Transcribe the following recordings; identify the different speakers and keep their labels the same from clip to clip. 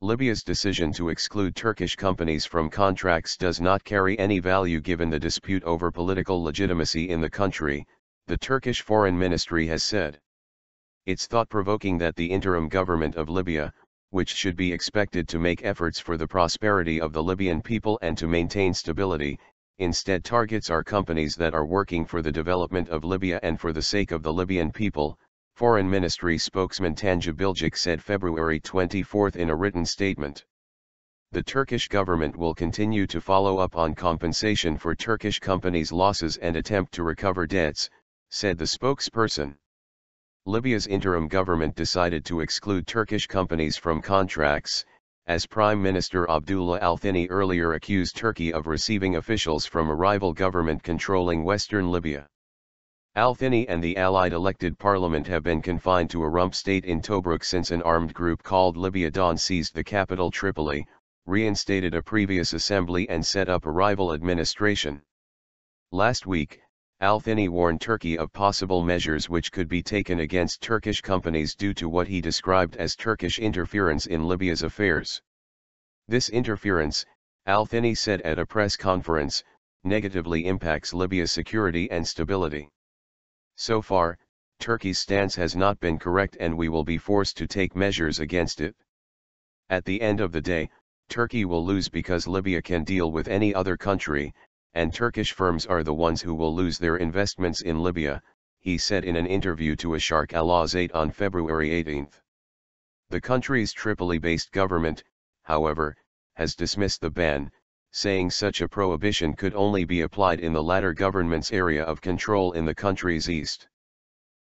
Speaker 1: Libya's decision to exclude Turkish companies from contracts does not carry any value given the dispute over political legitimacy in the country, the Turkish Foreign Ministry has said. It's thought-provoking that the interim government of Libya, which should be expected to make efforts for the prosperity of the Libyan people and to maintain stability, instead targets our companies that are working for the development of Libya and for the sake of the Libyan people, Foreign Ministry spokesman Tanju Bilgiç said February 24 in a written statement. The Turkish government will continue to follow up on compensation for Turkish companies' losses and attempt to recover debts, said the spokesperson. Libya's interim government decided to exclude Turkish companies from contracts, as Prime Minister Abdullah al-Thinni earlier accused Turkey of receiving officials from a rival government controlling western Libya. Al-Thinni and the allied elected parliament have been confined to a rump state in Tobruk since an armed group called Libya Dawn seized the capital Tripoli, reinstated a previous assembly and set up a rival administration. Last week, al-Thinni warned Turkey of possible measures which could be taken against Turkish companies due to what he described as Turkish interference in Libya's affairs. This interference, al-Thinni said at a press conference, negatively impacts Libya's security and stability. So far, Turkey's stance has not been correct and we will be forced to take measures against it. At the end of the day, Turkey will lose because Libya can deal with any other country, and Turkish firms are the ones who will lose their investments in Libya, he said in an interview to Asharq al-Azate on February 18. The country's Tripoli-based government, however, has dismissed the ban, saying such a prohibition could only be applied in the latter government's area of control in the country's east.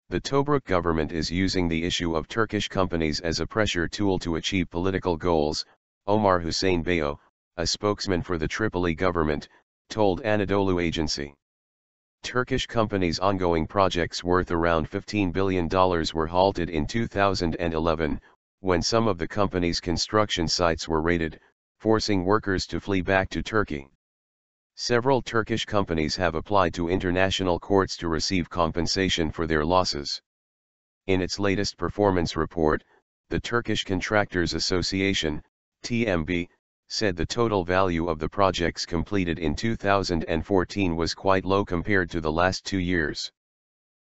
Speaker 1: The Tobruk government is using the issue of Turkish companies as a pressure tool to achieve political goals, Omar Hussein Bayo, a spokesman for the Tripoli government, told Anadolu Agency. Turkish companies' ongoing projects worth around $15 billion were halted in 2011, when some of the company's construction sites were raided, forcing workers to flee back to Turkey. Several Turkish companies have applied to international courts to receive compensation for their losses. In its latest performance report, the Turkish Contractors Association, TMB, said the total value of the projects completed in 2014 was quite low compared to the last 2 years.